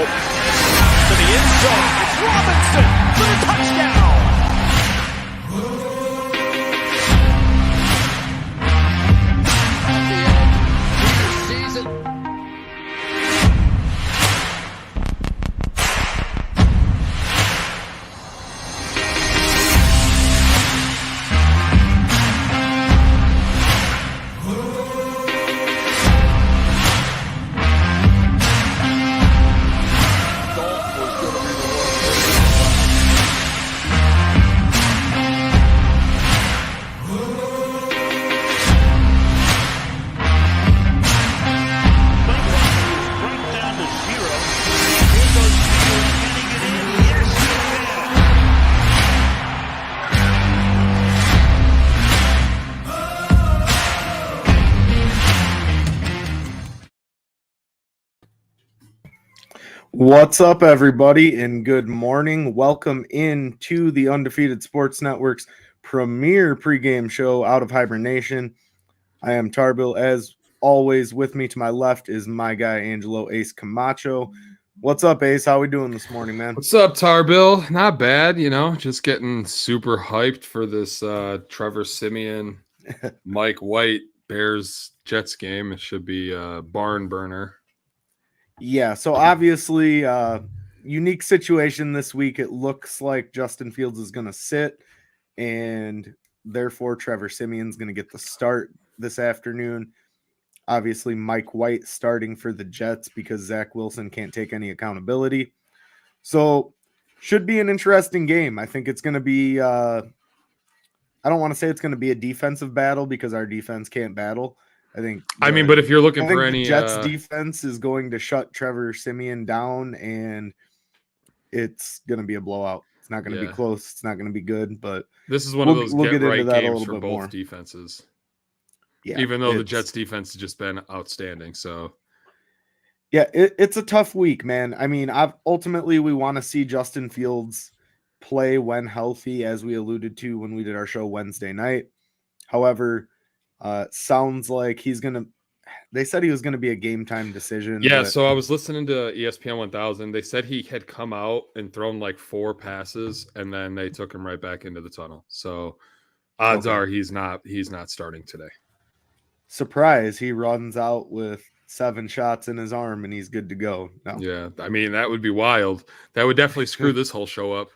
out. To the end zone. It's Robinson for the touchdown. What's up, everybody, and good morning. Welcome in to the Undefeated Sports Network's premier pregame show out of hibernation. I am Tarbill. As always, with me to my left is my guy, Angelo Ace Camacho. What's up, Ace? How we doing this morning, man? What's up, Tarbill? Not bad, just getting super hyped for this Trevor Siemian, Mike White, Bears-Jets game. It should be a barn burner. Yeah, so obviously, unique situation this week. It looks like Justin Fields is going to sit, and therefore Trevor Siemian's going to get the start this afternoon. Obviously, Mike White starting for the Jets because Zach Willson can't take any accountability. So, should be an interesting game. I think it's going to be, I don't want to say it's going to be a defensive battle because our defense can't battle. But if you're looking for any, the Jets defense is going to shut Trevor Siemian down, and it's going to be a blowout. It's not going to be close. It's not going to be good, but this is one of those get right games for both more. defenses. Yeah, even though the Jets defense has just been outstanding. So, yeah, it's a tough week, man. I mean, ultimately we want to see Justin Fields play when healthy, as we alluded to when we did our show Wednesday night. However, sounds like they said he was going to be a game time decision. Yeah, so I was listening to ESPN 1000. They said he had come out and thrown like 4 passes, and then they took him right back into the tunnel. So odds are he's not starting today. Surprise, he runs out with 7 shots in his arm and he's good to go. No. Yeah, I mean, that would be wild. That would definitely screw this whole show up.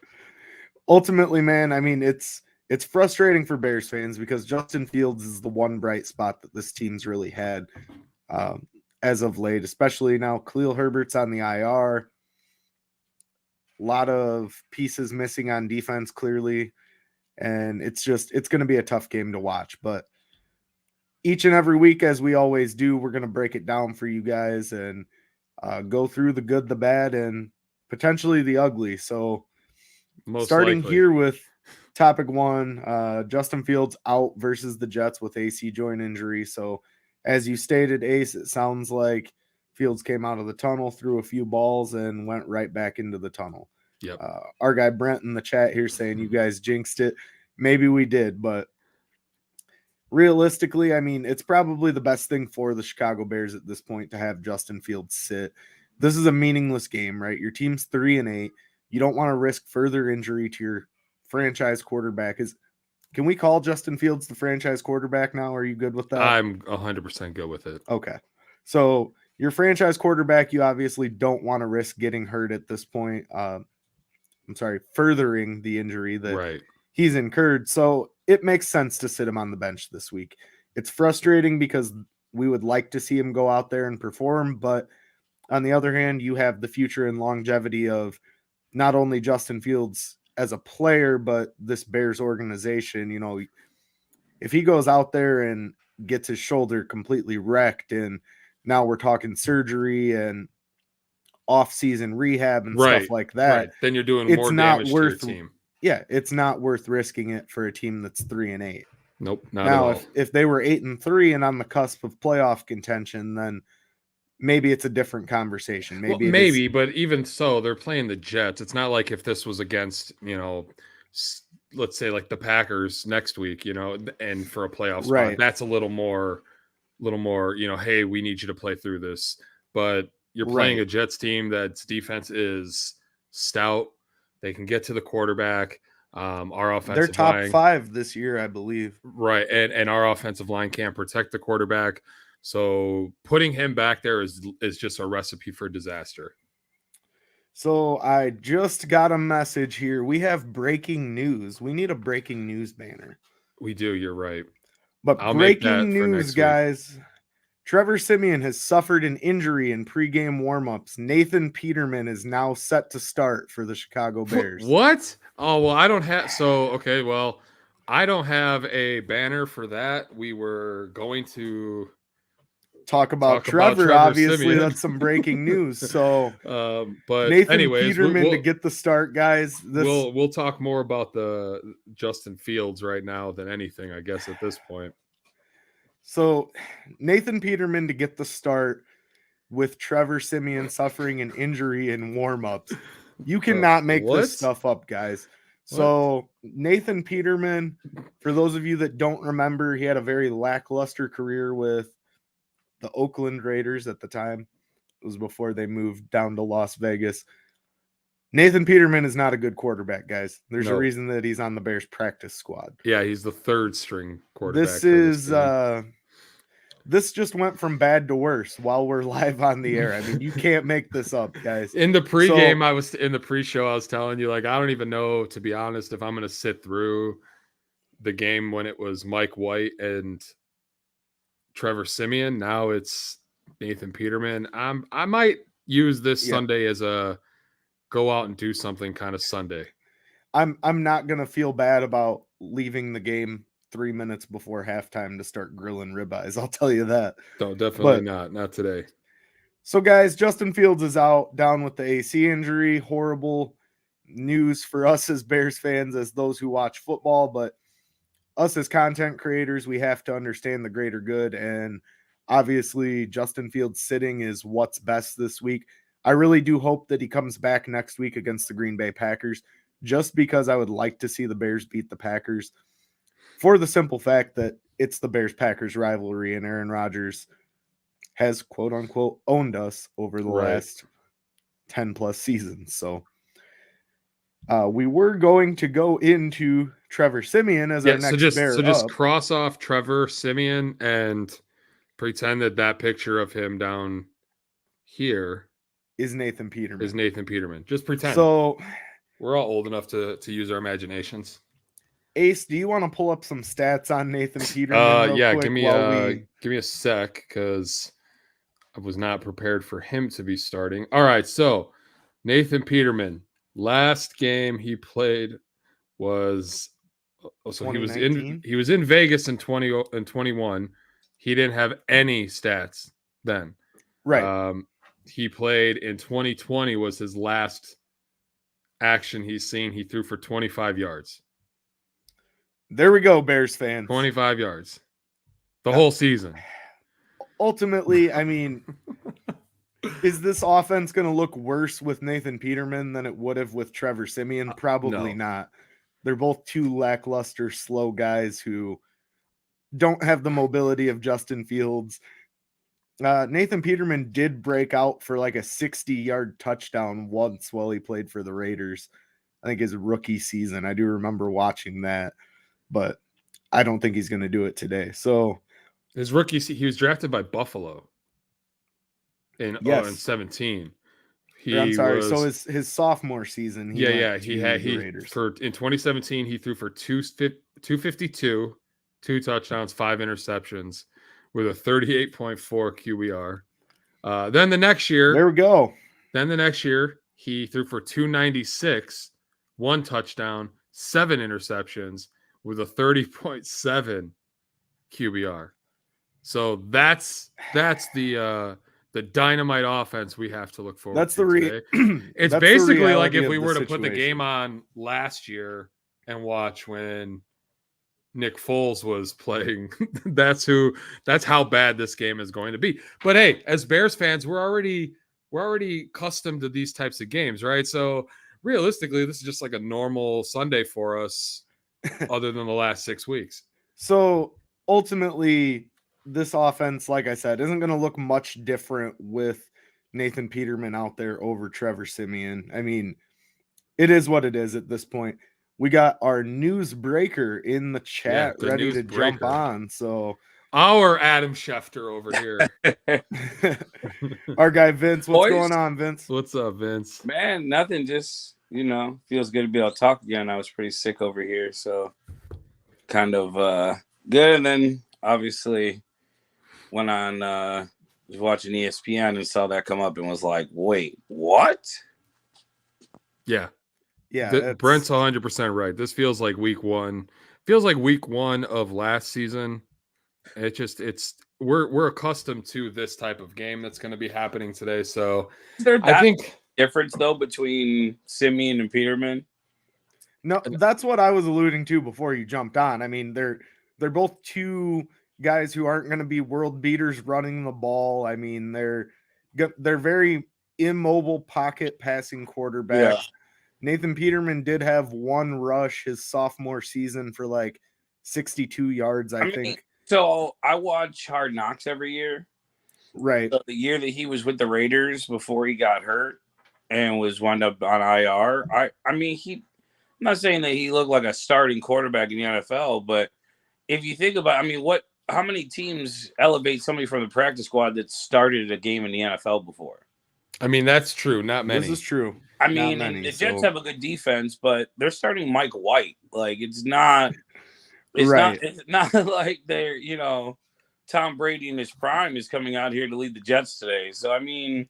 Ultimately, man, I mean, it's frustrating for Bears fans because Justin Fields is the one bright spot that this team's really had as of late, especially now Khalil Herbert's on the IR. A lot of pieces missing on defense, clearly, and it's going to be a tough game to watch. But each and every week, as we always do, we're going to break it down for you guys and go through the good, the bad, and potentially the ugly. So starting here with topic 1, Justin Fields out versus the Jets with AC joint injury. So as you stated, Ace, it sounds like Fields came out of the tunnel, threw a few balls, and went right back into the tunnel. Yep. Our guy Brent in the chat here saying you guys jinxed it. Maybe we did, but realistically, I mean, it's probably the best thing for the Chicago Bears at this point to have Justin Fields sit. This is a meaningless game, right? Your team's 3-8. You don't want to risk further injury to your franchise quarterback. Can we call Justin Fields the franchise quarterback now? Are you good with that? I'm 100% good with it. Okay. So your franchise quarterback, you obviously don't want to risk getting hurt at this point. Furthering the injury that he's incurred. So it makes sense to sit him on the bench this week. It's frustrating because we would like to see him go out there and perform, but on the other hand, you have the future and longevity of not only Justin Fields as a player, but this Bears organization. You know, if he goes out there and gets his shoulder completely wrecked, and now we're talking surgery and off-season rehab and stuff like that, then you're doing more damage to your team. Yeah, it's not worth risking it for a team that's 3-8. Nope, not at all. Now, if they were 8-3 and on the cusp of playoff contention, then maybe it's a different conversation. Maybe, but even so, they're playing the Jets. It's not like if this was against, let's say like the Packers next week, and for a playoff spot, that's a little more, hey, we need you to play through this. But you're playing Right. a Jets team that's defense is stout. They can get to the quarterback. Our They're offensive top line, 5 this year, I believe. right, and our offensive line can't protect the quarterback. So putting him back there is just a recipe for disaster. So I just got a message here. We have breaking news. We need a breaking news banner. We do. You're right. But I'll make breaking that for news, next week. guys. Trevor Siemian has suffered an injury in pregame warmups. Nathan Peterman is now set to start for the Chicago Bears. What? Oh, well, I don't have. So, okay, well, I don't have a banner for that. We were going to Talk about Trevor Trevor. Obviously, Siemian. that's some breaking news. So but Nathan anyways, Peterman to get the start, guys. We'll talk more about the Justin Fields right now than anything, I guess, at this point. So Nathan Peterman to get the start with Trevor Siemian suffering an injury in warmups. You cannot make what? this stuff up, guys. So Nathan Peterman, for those of you that don't remember, he had a very lackluster career with the Oakland Raiders at the time. It was before they moved down to Las Vegas. Nathan Peterman is not a good quarterback, guys. There's a reason that he's on the Bears practice squad. Yeah, he's the third string quarterback. This just went from bad to worse while we're live on the air. I mean, you can't make this up, guys. In the pregame, in the pre-show, I was telling you, like, I don't even know, to be honest, if I'm going to sit through the game when it was Mike White and Trevor Siemian. Now it's Nathan Peterman. I might use this Sunday as a go out and do something kind of Sunday. I'm not going to feel bad about leaving the game 3 minutes before halftime to start grilling ribeyes. I'll tell you that. No, definitely not today. So, guys, Justin Fields is out, down with the AC injury. Horrible news for us as Bears fans, as those who watch football. But us as content creators, we have to understand the greater good. And obviously, Justin Fields sitting is what's best this week. I really do hope that he comes back next week against the Green Bay Packers, just because I would like to see the Bears beat the Packers, for the simple fact that it's the Bears-Packers rivalry, and Aaron Rodgers has, quote-unquote, owned us over the last 10-plus seasons. So we were going to go into Trevor Siemian as our next Bear. So just cross off Trevor Siemian and pretend that picture of him down here is Nathan Peterman. Just pretend. So we're all old enough to use our imaginations. Ace, do you want to pull up some stats on Nathan Peterman? Yeah, give me a sec, because I was not prepared for him to be starting. All right, so Nathan Peterman, last game he played was he was in Vegas in 21. He didn't have any stats then. Right. He played in 2020 was his last action he's seen. He threw for 25 yards. There we go, Bears fans. 25 yards. The whole season. Ultimately, I mean, is this offense going to look worse with Nathan Peterman than it would have with Trevor Siemian? Probably not. They're both two lackluster, slow guys who don't have the mobility of Justin Fields. Nathan Peterman did break out for like a 60-yard touchdown once while he played for the Raiders. I think his rookie season. I do remember watching that, but I don't think he's going to do it today. So his rookie, he was drafted by Buffalo in 17. So his sophomore season. He in 2017 he threw for 252, 2 touchdowns, 5 interceptions, with a 38.4 QBR. Then the next year, there we go. Then the next year, he threw for 296, 1 touchdown, 7 interceptions, with a 30.7 QBR. So that's the dynamite offense we have to look forward to. It's that's basically like if we were to put the game on last year and watch when Nick Foles was playing. That's how bad this game is going to be. But hey, as Bears fans, we're already accustomed to these types of games, right? So realistically, this is just like a normal Sunday for us, other than the last 6 weeks. So ultimately, this offense, like I said, isn't going to look much different with Nathan Peterman out there over Trevor Siemian. I mean, it is what it is at this point. We got our news breaker in the chat the ready news to jump breaker. on. So our Adam Schefter over here. our guy Vince, what's Boys. going on, Vince? What's up, Vince? Man, nothing. Just, feels good to be able to talk again. I was pretty sick over here, so kind of good. And then obviously went on, was watching ESPN and saw that come up and was like, wait, what? Yeah. Yeah, Brent's 100% right. This feels like week one. Feels like week one of last season. We're accustomed to this type of game that's going to be happening today. So I think difference though between Simeon and Peterman. No, that's what I was alluding to before you jumped on. I mean, they're both two guys who aren't going to be world beaters running the ball. I mean, they're very immobile pocket passing quarterbacks. Yeah. Nathan Peterman did have one rush his sophomore season for like 62 yards, I think. So I watch Hard Knocks every year. Right. So the year that he was with the Raiders before he got hurt and was wound up on IR, I'm not saying that he looked like a starting quarterback in the NFL, but if you think about, how many teams elevate somebody from the practice squad that started a game in the NFL before? I mean, that's true. Not many. This is true. The Jets have a good defense, but they're starting Mike White. Like, it's not like they're, Tom Brady in his prime is coming out here to lead the Jets today. So, and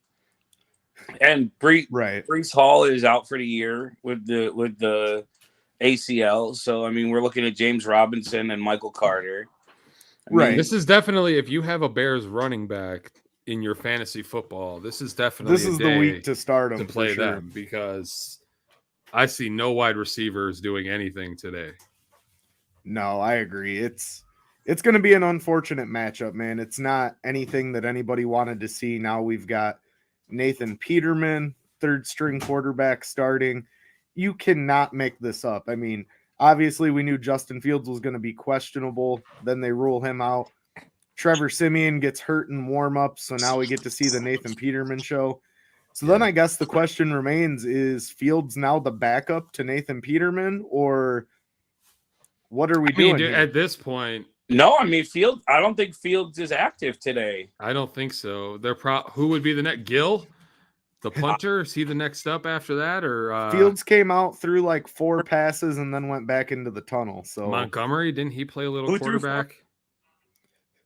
Breece Hall is out for the year with the ACL. So, we're looking at James Robinson and Michael Carter. This is definitely, if you have a Bears running back in your fantasy football, this is definitely the week to start them, to play them, because I see no wide receivers doing anything today. No, I agree. It's going to be an unfortunate matchup, man. It's not anything that anybody wanted to see. Now we've got Nathan Peterman, third string quarterback, starting. You cannot make this up. I mean, obviously we knew Justin Fields was going to be questionable. Then they rule him out. Trevor Siemian gets hurt in warm-up, so now we get to see the Nathan Peterman show. So then I guess the question remains, is Fields now the backup to Nathan Peterman, or what are we doing here? At this point? No, Fields. I don't think Fields is active today. I don't think so. Who would be the next? Gill, the punter? Is he the next up after that? Or Fields came out, threw like 4 passes, and then went back into the tunnel. So Montgomery, didn't he play a little quarterback?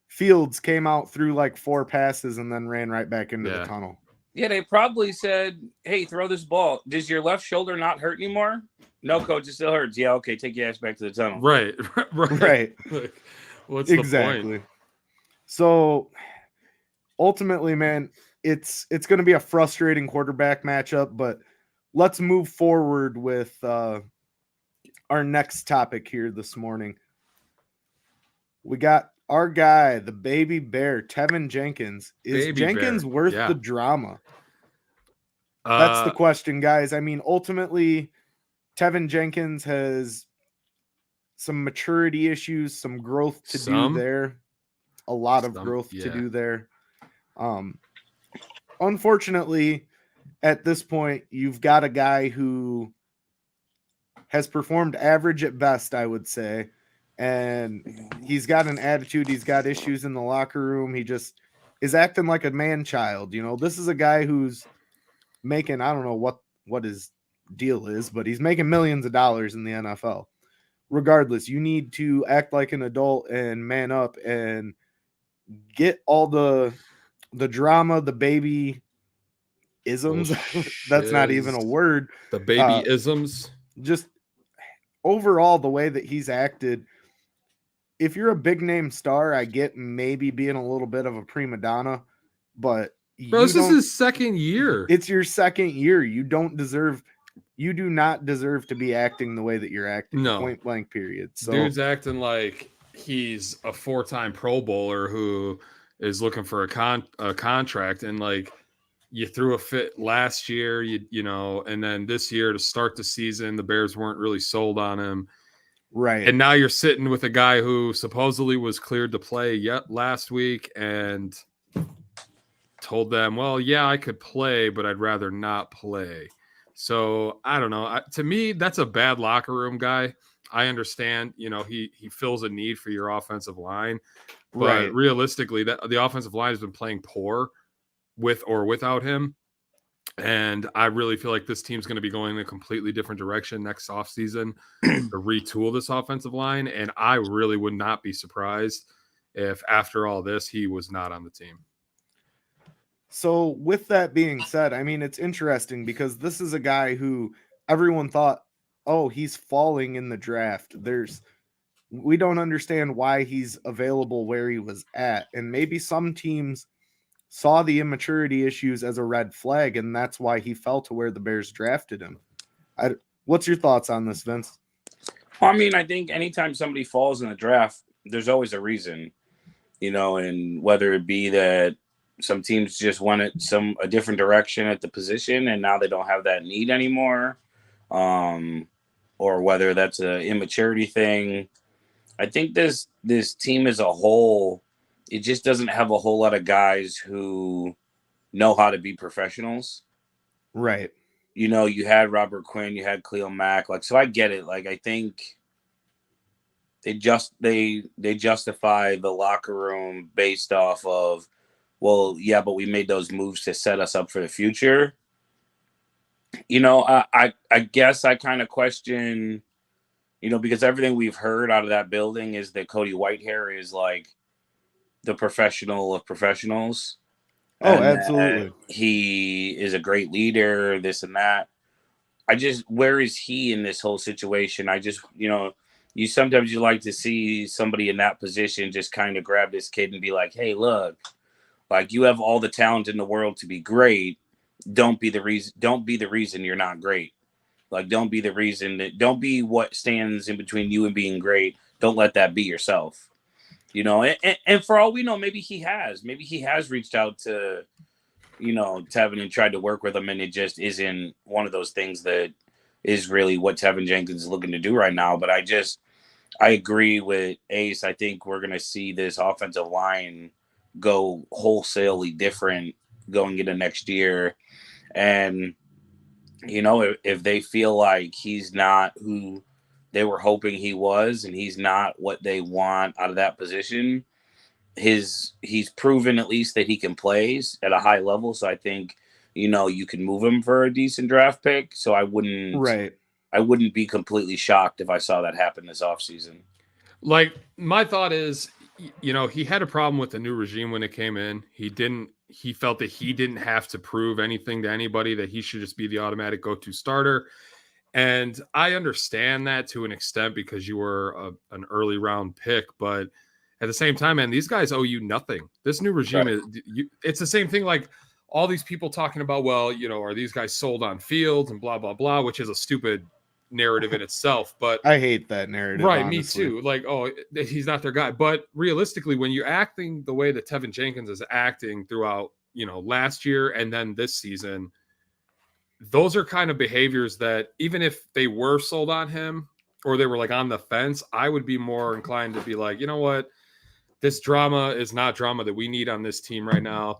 Fields came out, threw like 4 passes, and then ran right back into the tunnel. Yeah, they probably said, hey, throw this ball. Does your left shoulder not hurt anymore? No, coach, it still hurts. Yeah, okay, take your ass back to the tunnel. Right. Like, what's the point? So ultimately, man, it's going to be a frustrating quarterback matchup, but let's move forward with our next topic here this morning. We got our guy, the baby bear, Tevin Jenkins. Is Jenkins worth the drama? That's the question, guys. Ultimately, Tevin Jenkins has some maturity issues, some growth to do there. A lot of growth to do there. Unfortunately, at this point, you've got a guy who has performed average at best, I would say. And he's got an attitude. He's got issues in the locker room. He just is acting like a man child. This is a guy who's making, I don't know what his deal is, but he's making millions of dollars in the NFL. Regardless, you need to act like an adult and man up and get all the drama, the baby isms. That's not even a word. The baby isms. Just overall, the way that he's acted. If you're a big name star, I get maybe being a little bit of a prima donna, but this is his second year. It's your second year. You do not deserve to be acting the way that you're acting. No. Point blank, period. So dude's acting like he's a 4-time Pro Bowler who is looking for a contract, and like you threw a fit last year, and then this year to start the season, the Bears weren't really sold on him. Right. And now you're sitting with a guy who supposedly was cleared to play last week, and told them, well, yeah, I could play, but I'd rather not play. So I don't know. To me, that's a bad locker room guy. I understand, he fills a need for your offensive line, but Right. realistically, that the offensive line has been playing poor with or without him. And I really feel like this team's going to be going in a completely different direction next offseason to retool this offensive line. And I really would not be surprised if after all this, he was not on the team. So with that being said, I mean, it's interesting because this is a guy who everyone thought, oh, he's falling in the draft. We don't understand why he's available where he was at. And maybe some teams saw the immaturity issues as a red flag, and that's why he fell to where the Bears drafted him. What's your thoughts on this, Vince? Well, I mean, I think anytime somebody falls in the draft, there's always a reason, and whether it be that some teams just wanted a different direction at the position and now they don't have that need anymore, or whether that's an immaturity thing. I think this team as a whole, it just doesn't have a whole lot of guys who know how to be professionals. Right. You had Robert Quinn, you had Khalil Mack. So I get it. I think they justify the locker room based off of, well, yeah, but we made those moves to set us up for the future. I guess I kind of question, because everything we've heard out of that building is that Cody Whitehair is the professional of professionals. Oh, absolutely. He is a great leader, this and that. Where is he in this whole situation? Sometimes you like to see somebody in that position just kind of grab this kid and be like, hey, look, you have all the talent in the world to be great. Don't be the reason you're not great. Don't be what stands in between you and being great. Don't let that be yourself. And for all we know, maybe he has reached out to, Tevin and tried to work with him, and it just isn't one of those things that is really what Tevin Jenkins is looking to do right now. But I agree with Ace. I think we're going to see this offensive line go wholesalely different going into next year. And, if they feel like he's not who they were hoping he was, and he's not what they want out of that position, he's proven at least that he can play at a high level. So I think, you can move him for a decent draft pick. So I wouldn't be completely shocked if I saw that happen this offseason. My thought is, he had a problem with the new regime when it came in. He felt that he didn't have to prove anything to anybody, that he should just be the automatic go-to starter. And I understand that to an extent because you were an early round pick, but at the same time, man, these guys owe you nothing. This new regime it's the same thing. All these people talking about, well, are these guys sold on Fields and blah, blah, blah, which is a stupid narrative in itself. But I hate that narrative. Right. Honestly. Me too. He's not their guy. But realistically, when you're acting the way that Tevin Jenkins is acting throughout, last year and then this season, those are kind of behaviors that even if they were sold on him or they were on the fence, I would be more inclined to be like, you know what? This drama is not drama that we need on this team right now.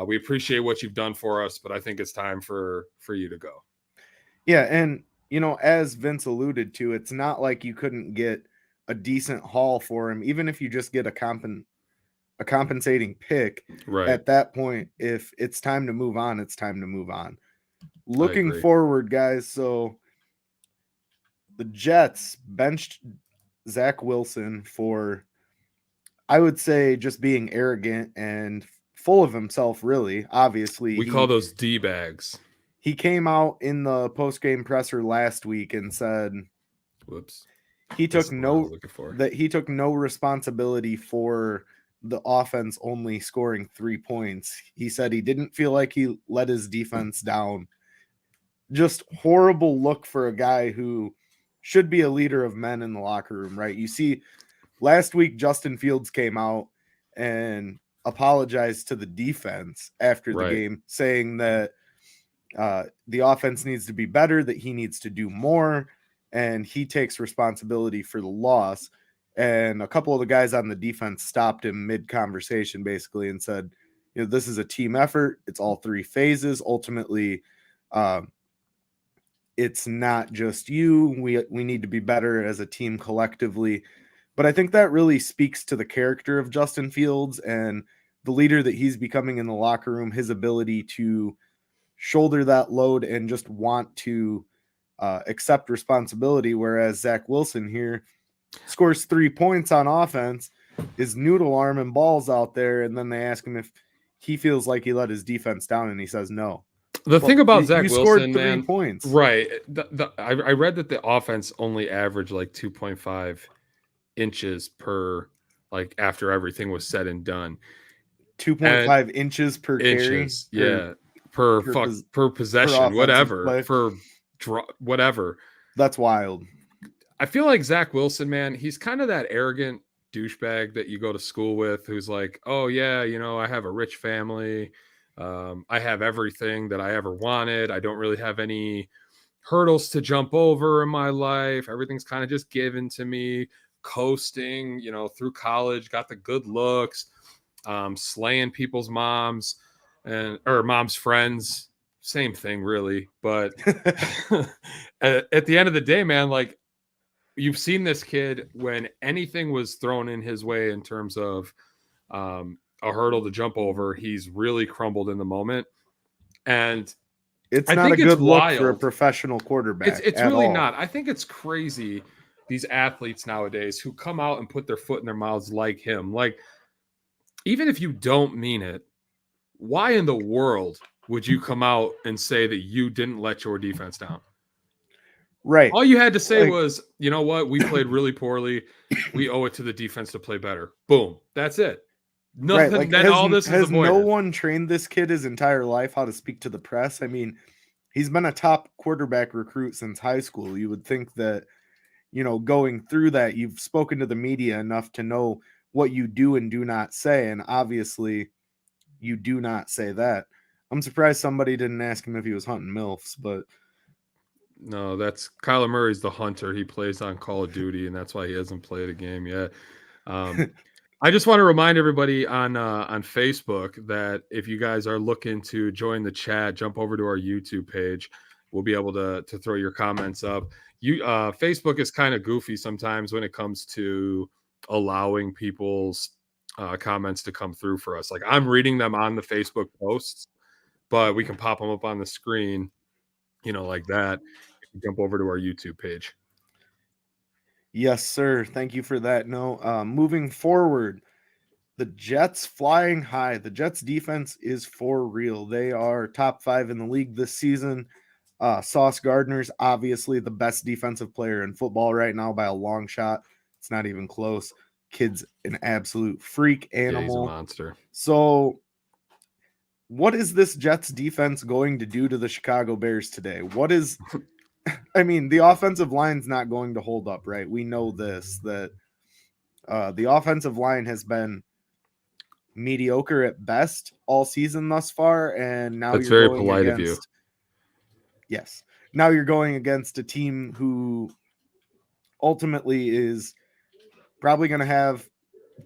We appreciate what you've done for us, but I think it's time for you to go. Yeah. And, as Vince alluded to, it's not like you couldn't get a decent haul for him, even if you just get a compensating pick. Right. At that point, if it's time to move on, it's time to move on. Looking forward, guys. So the Jets benched Zach Willson for, I would say, just being arrogant and full of himself, really. Obviously, we call those D-bags. He came out in the post-game presser last week and said, "Whoops." He took no responsibility for the offense only scoring 3 points. He said he didn't feel like he let his defense down. Just horrible look for a guy who should be a leader of men in the locker room, right? You see, last week Justin Fields came out and apologized to the defense after the game, saying that the offense needs to be better, that he needs to do more, and he takes responsibility for the loss. And a couple of the guys on the defense stopped him mid-conversation basically and said, this is a team effort. It's all three phases. Ultimately, it's not just you. We need to be better as a team collectively. But I think that really speaks to the character of Justin Fields and the leader that he's becoming in the locker room, his ability to shoulder that load and just want to accept responsibility. Whereas Zach Willson here scores 3 points on offense, is noodle arm and balls out there. And then they ask him if he feels like he let his defense down, and he says no. The thing about Zach Wilson, scored 3 man, points. Right. I read that the offense only averaged like 2.5 inches per, like, after everything was said and done. 2.5 inches per inches, carry. Yeah. Per possession, whatever. For whatever. That's wild. I feel like Zach Wilson, man, he's kind of that arrogant douchebag that you go to school with who's like, oh, yeah, I have a rich family. I have everything that I ever wanted. I don't really have any hurdles to jump over in my life. Everything's kind of just given to me, coasting, through college, got the good looks, slaying people's moms or mom's friends. Same thing, really. But at the end of the day, man, like, you've seen this kid when anything was thrown in his way in terms of a hurdle to jump over, he's really crumbled in the moment. And it's not a good look for a professional quarterback. It's really not. I think it's crazy, these athletes nowadays who come out and put their foot in their mouths like him. Like, even if you don't mean it, why in the world would you come out and say that you didn't let your defense down? Right. All you had to say was, you know what? We played really poorly. We owe it to the defense to play better. Boom. That's it. Nothing. Right. Then all this has is avoided. No one trained this kid his entire life how to speak to the press? I mean, he's been a top quarterback recruit since high school. You would think that, going through that, you've spoken to the media enough to know what you do and do not say. And obviously, you do not say that. I'm surprised somebody didn't ask him if he was hunting MILFs, but. No, that's Kyler Murray's the hunter. He plays on Call of Duty, and that's why he hasn't played a game yet. I just want to remind everybody on Facebook that if you guys are looking to join the chat, jump over to our YouTube page. We'll be able to throw your comments up. Facebook is kind of goofy sometimes when it comes to allowing people's comments to come through for us. Like, I'm reading them on the Facebook posts, but we can pop them up on the screen, like that. Jump over to our YouTube page. Yes, sir. Thank you for that. No, moving forward, the Jets flying high. The Jets defense is for real. They are top 5 in the league this season. Sauce Gardner's obviously the best defensive player in football right now by a long shot. It's not even close. Kid's an absolute freak animal. Yeah, he's a monster. So what is this Jets defense going to do to the Chicago Bears today? The offensive line's not going to hold up, right? We know that the offensive line has been mediocre at best all season thus far, and now that's very polite of you. Yes. Now you're going against a team who ultimately is probably going to have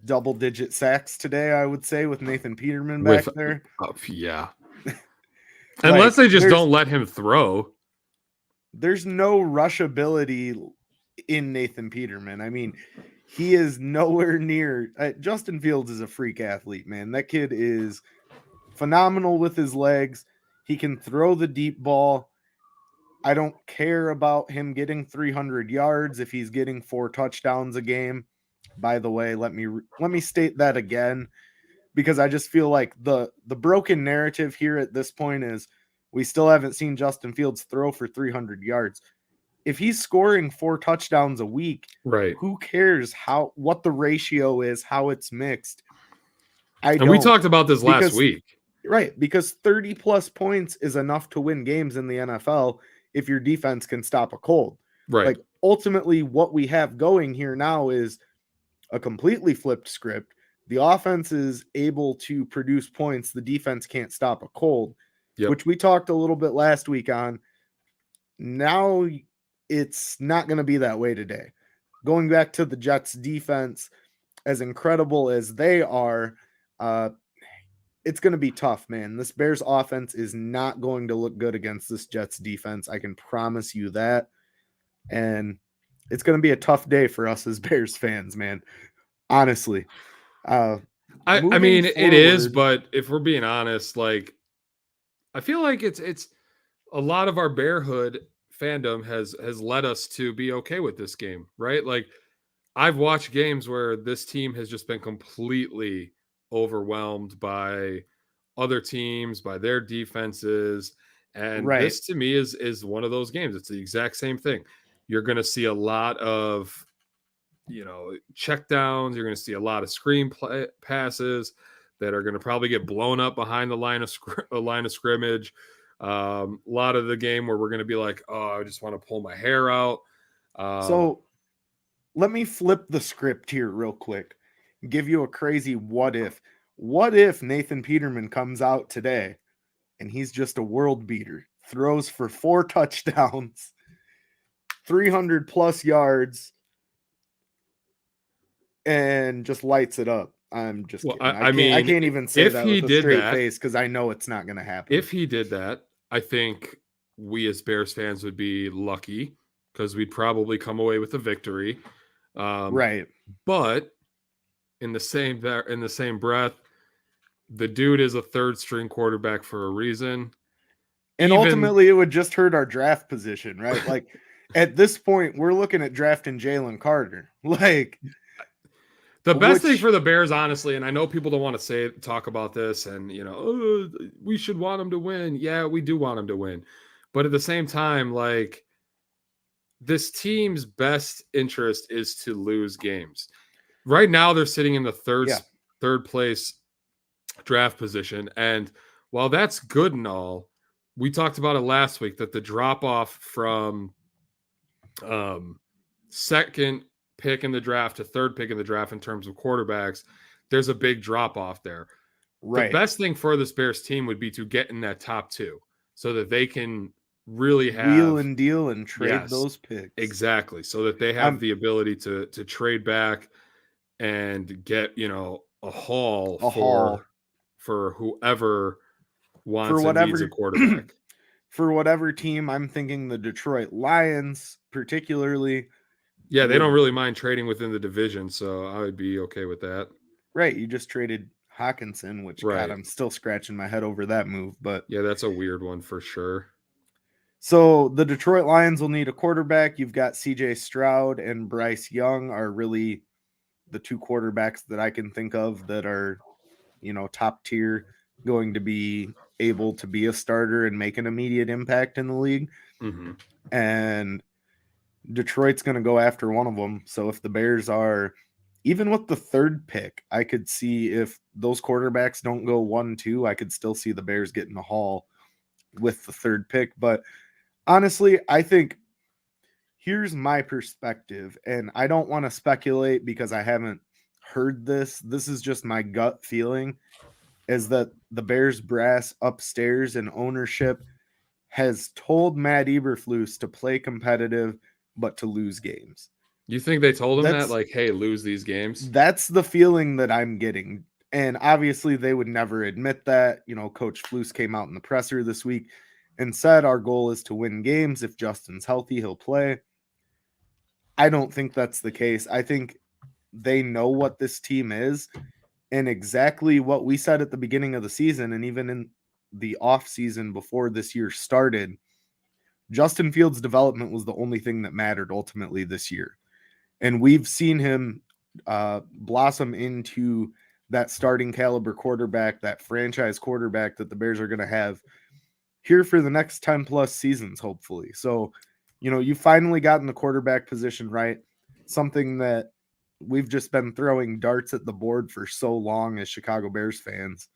double-digit sacks today, I would say, with Nathan Peterman back there. Yeah. Unless they just don't let him throw. There's no rushability in Nathan Peterman. I mean, he is nowhere near. Justin Fields is a freak athlete, man. That kid is phenomenal with his legs. He can throw the deep ball. I don't care about him getting 300 yards if he's getting 4 touchdowns a game. By the way, let me state that again, because I just feel like the broken narrative here at this point is we still haven't seen Justin Fields throw for 300 yards. If he's scoring 4 touchdowns a week, right? Who cares what the ratio is, how it's mixed? We talked about this last week. Right, because 30 plus points is enough to win games in the NFL if your defense can stop a cold. Right. Like, ultimately what we have going here now is a completely flipped script. The offense is able to produce points. The defense can't stop a cold, which we talked a little bit last week on. Now it's not going to be that way today. Going back to the Jets defense, as incredible as they are, it's going to be tough, man. This Bears offense is not going to look good against this Jets defense. I can promise you that. And it's going to be a tough day for us as Bears fans, man. Honestly. I Moving mean, it is, forward- but if we're being honest, like I feel like it's a lot of our Bearhood fandom has led us to be okay with this game, right? Like I've watched games where this team has just been completely overwhelmed by other teams, by their defenses, and Right. this to me is one of those games. It's the exact same thing. You're going to see a lot of check downs. You're going to see a lot of screen passes that are going to probably get blown up behind the line of scrimmage. A lot of the game where we're going to be like, oh, I just want to pull my hair out. So let me flip the script here real quick. Give you a crazy what if. What if Nathan Peterman comes out today and he's just a world beater, throws for 4 touchdowns, 300 plus yards, and just lights it up? I'm just Well, kidding. I can't even say if that he with a did straight that- face because I know it's not going to happen. If he did that, I think we as Bears fans would be lucky because we'd probably come away with a victory. Right. But in the same breath, the dude is a third string quarterback for a reason. And Even- ultimately, it would just hurt our draft position, right? Like at this point, we're looking at drafting Jalen Carter. Like the best thing which- for the Bears, honestly, and I know people don't want to talk about this, and oh, we should want them to win. Yeah, we do want them to win, but at the same time, like this team's best interest is to lose games. Right now, they're sitting in the third place draft position, and while that's good and all, we talked about it last week that the drop off from second pick in the draft to third pick in the draft in terms of quarterbacks, there's a big drop off there. right. The best thing for this Bears team would be to get in that top 2 so that they can really have wheel and deal and trade Yes, those picks. exactly, so that they have the ability to trade back and get a haul for whoever wants and needs a quarterback. For whatever team, I'm thinking the Detroit Lions, particularly. Yeah, they don't really mind trading within the division, so I would be okay with that. Right, you just traded Hawkinson, which Right. God, I'm still scratching my head over that move. But Yeah, that's a weird one for sure. so the Detroit Lions will need a quarterback. You've got CJ Stroud and Bryce Young are really the 2 quarterbacks that I can think of that are, top tier, going to be able to be a starter and make an immediate impact in the league. Mm-hmm. And Detroit's going to go after one of them. So if the Bears are, even with the 3rd pick, I could see if those quarterbacks don't go 1-2, I could still see the Bears getting a haul with the 3rd pick. But honestly, I think here's my perspective, and I don't want to speculate because I haven't heard this. This is just my gut feeling, is that the Bears brass upstairs and ownership has told Matt Eberflus to play competitive, but to lose games. You think they told him That's- that, like, hey, lose these games? That's the feeling that I'm getting. And obviously they would never admit that. Coach Flus came out in the presser this week and said our goal is to win games. If Justin's healthy, he'll play. I don't think that's the case. I think they know what this team is and exactly what we said at the beginning of the season and even in the off season before this year started. Justin Fields' development was the only thing that mattered ultimately this year. And we've seen him blossom into that starting caliber quarterback, that franchise quarterback that the Bears are going to have here for the next 10 plus seasons, hopefully. So, you finally gotten the quarterback position right, something that we've just been throwing darts at the board for so long as Chicago Bears fans.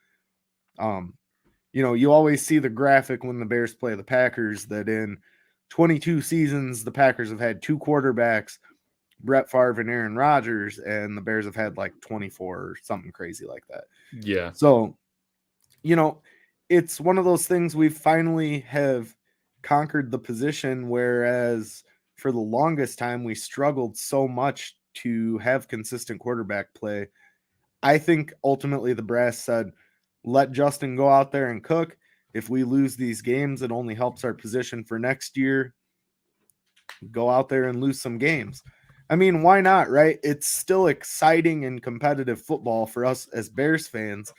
You always see the graphic when the Bears play the Packers that in 22 seasons, the Packers have had 2 quarterbacks, Brett Favre and Aaron Rodgers, and the Bears have had like 24 or something crazy like that. Yeah. So, it's one of those things we finally have conquered the position, whereas for the longest time we struggled so much to have consistent quarterback play. I think ultimately the brass said, let Justin go out there and cook. If we lose these games, it only helps our position for next year. Go out there and lose some games. I mean, why not, right? It's still exciting and competitive football for us as Bears fans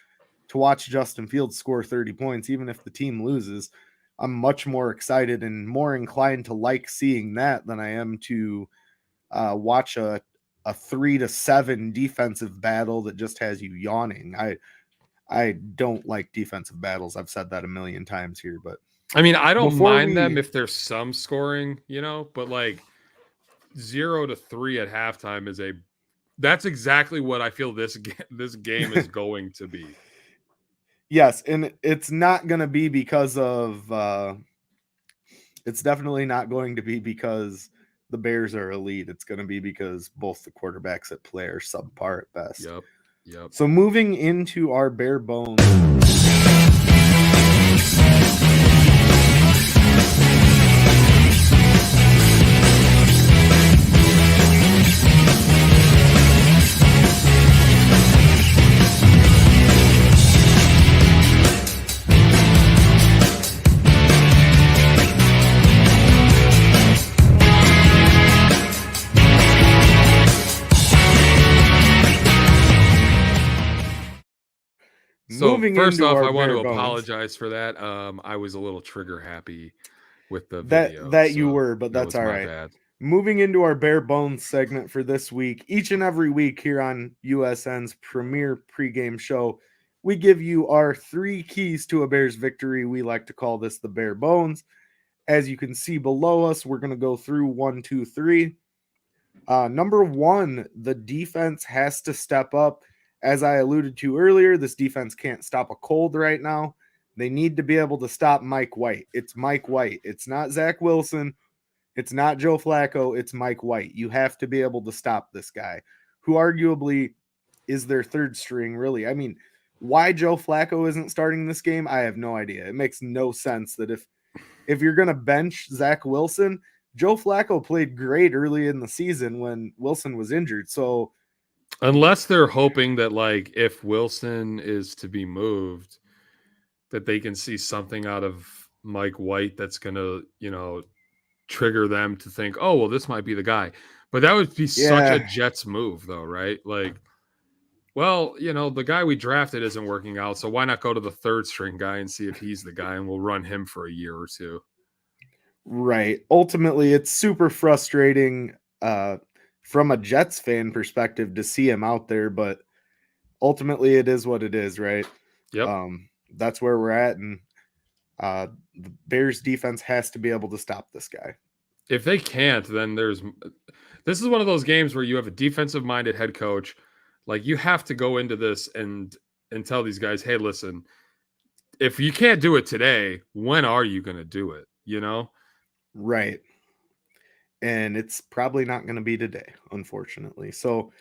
to watch Justin Fields score 30 points, even if the team loses. I'm much more excited and more inclined to like seeing that than I am to watch a 3-7 defensive battle that just has you yawning. I don't like defensive battles. I've said that a million times here, but I mean, I don't mind them if there's some scoring, but like 0-3 at halftime that's exactly what I feel this game is going to be. Yes, and it's not going to be because of it's definitely not going to be because the Bears are elite. It's going to be because both the quarterbacks at play are subpar at best. Yep. So moving into our bare bones. So first off, I want to apologize for that. I was a little trigger happy with the video. That you were, but that's all right. Bad. Moving into our bare bones segment for this week, each and every week here on USN's premier pregame show, we give you our 3 keys to a Bears victory. We like to call this the bare bones. As you can see below us, we're going to go through 1, 2, 3. Number 1, the defense has to step up. As I alluded to earlier, this defense can't stop a cold right now. They need to be able to stop Mike White. It's Mike White. It's not Zach Willson. It's not Joe Flacco. It's Mike White. You have to be able to stop this guy, who arguably is their third string, really. I mean, why Joe Flacco isn't starting this game, I have no idea. It makes no sense that if you're going to bench Zach Willson, Joe Flacco played great early in the season when Willson was injured. So unless they're hoping that, like, if Willson is to be moved, that they can see something out of Mike White that's going to, trigger them to think, oh, well, this might be the guy. But that would be such a Jets move, though, right? Like, well, the guy we drafted isn't working out, so why not go to the third string guy and see if he's the guy, and we'll run him for a year or two. Right. Ultimately, it's super frustrating from a Jets fan perspective to see him out there, but ultimately it is what it is, right? Yep. That's where we're at, and the Bears defense has to be able to stop this guy. If they can't, then this is one of those games where you have a defensive-minded head coach. Like, you have to go into this and tell these guys, hey, listen, if you can't do it today, when are you going to do it? Right. And it's probably not going to be today, unfortunately. So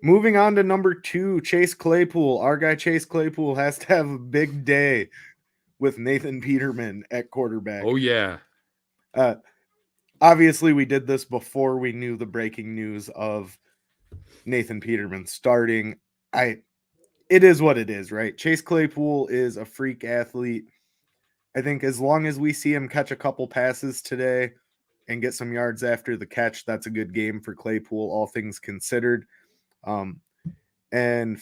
moving on to number 2, Chase Claypool. Our guy Chase Claypool has to have a big day with Nathan Peterman at quarterback. Oh, yeah. Obviously, we did this before we knew the breaking news of Nathan Peterman starting. It is what it is, right? Chase Claypool is a freak athlete. I think as long as we see him catch a couple passes today and get some yards after the catch, that's a good game for Claypool, all things considered. And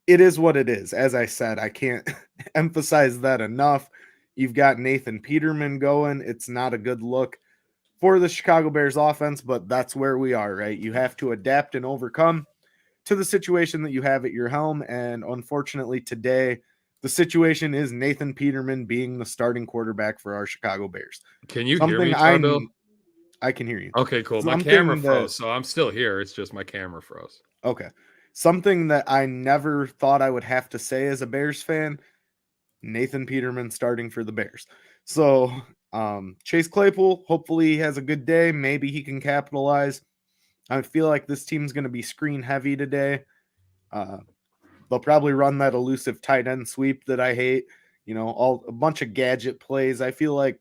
it is what it is. As I said, I can't emphasize that enough. You've got Nathan Peterman going. It's not a good look for the Chicago Bears offense, but that's where we are, right? You have to adapt and overcome to the situation that you have at your helm. And unfortunately today, the situation is Nathan Peterman being the starting quarterback for our Chicago Bears. Can you hear me, Charbel? I can hear you. Okay, cool. My camera froze, so I'm still here. It's just my camera froze. Okay. Something that I never thought I would have to say as a Bears fan, Nathan Peterman starting for the Bears. So Chase Claypool, hopefully he has a good day. Maybe he can capitalize. I feel like this team's going to be screen heavy today. They'll probably run that elusive tight end sweep that I hate. A bunch of gadget plays. I feel like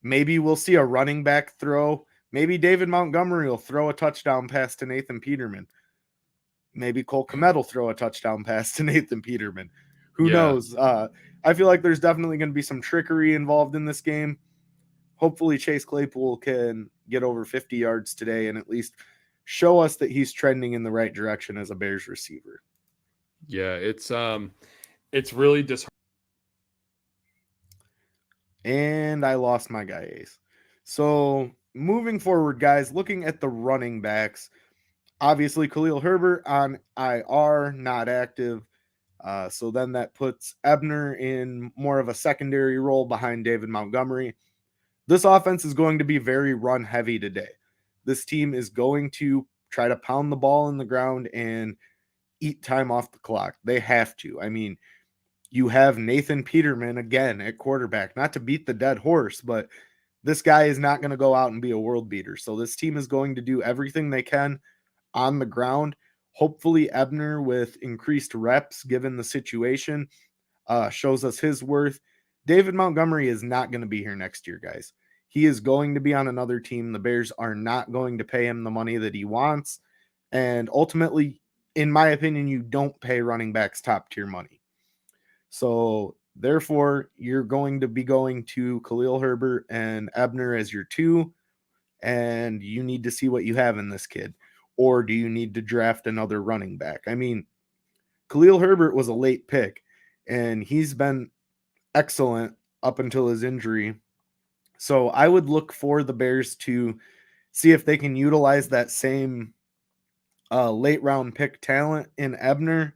maybe we'll see a running back throw. Maybe David Montgomery will throw a touchdown pass to Nathan Peterman. Maybe Cole Kmet will throw a touchdown pass to Nathan Peterman. Who Yeah. knows? I feel like there's definitely going to be some trickery involved in this game. Hopefully Chase Claypool can get over 50 yards today and at least show us that he's trending in the right direction as a Bears receiver. Yeah, it's really disheartening. And I lost my guy Ace. So moving forward, guys, looking at the running backs, obviously Khalil Herbert on IR, not active. So then that puts Ebner in more of a secondary role behind David Montgomery. This offense is going to be very run heavy today. This team is going to try to pound the ball in the ground and eat time off the clock. They have to. I mean, you have Nathan Peterman again at quarterback, not to beat the dead horse, but this guy is not going to go out and be a world beater. So this team is going to do everything they can on the ground. Hopefully Ebner with increased reps given the situation shows us his worth. David Montgomery is not going to be here next year, guys. He is going to be on another team. The Bears are not going to pay him the money that he wants. And ultimately, in my opinion, you don't pay running backs top tier money. So therefore, you're going to be going to Khalil Herbert and Ebner as your two, and you need to see what you have in this kid. Or do you need to draft another running back? I mean, Khalil Herbert was a late pick, and he's been excellent up until his injury. So I would look for the Bears to see if they can utilize that same late round pick talent in Ebner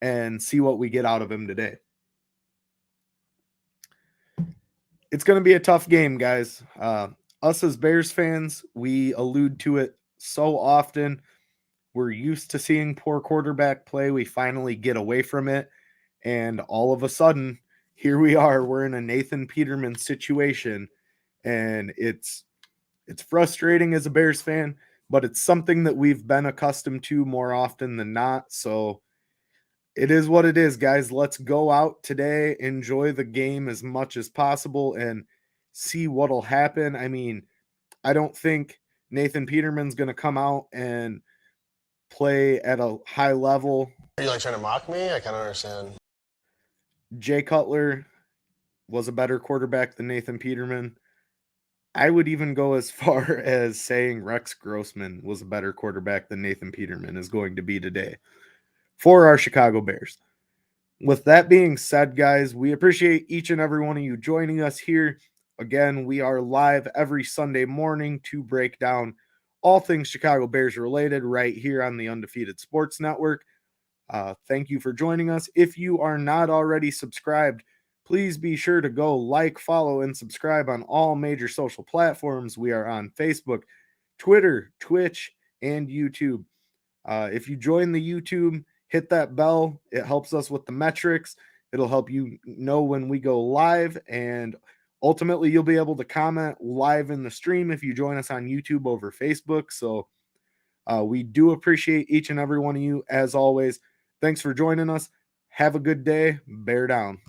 and see what we get out of him today. It's going to be a tough game, guys. Us as Bears fans, we allude to it so often. We're used to seeing poor quarterback play. We finally get away from it. And all of a sudden, here we are. We're in a Nathan Peterman situation. And it's frustrating as a Bears fan, but it's something that we've been accustomed to more often than not. So it is what it is, guys. Let's go out today, enjoy the game as much as possible, and see what'll happen. I mean, I don't think Nathan Peterman's going to come out and play at a high level. Are you like trying to mock me? I kind of understand. Jay Cutler was a better quarterback than Nathan Peterman. I would even go as far as saying Rex Grossman was a better quarterback than Nathan Peterman is going to be today for our Chicago Bears. With that being said, guys, we appreciate each and every one of you joining us here. Again, we are live every Sunday morning to break down all things Chicago Bears related right here on the Undefeated Sports Network. Thank you for joining us. If you are not already subscribed, please be sure to go like, follow, and subscribe on all major social platforms. We are on Facebook, Twitter, Twitch, and YouTube. If you join the YouTube, hit that bell. It helps us with the metrics. It'll help you know when we go live, and ultimately you'll be able to comment live in the stream if you join us on YouTube over Facebook. So we do appreciate each and every one of you as always. Thanks for joining us. Have a good day. Bear down.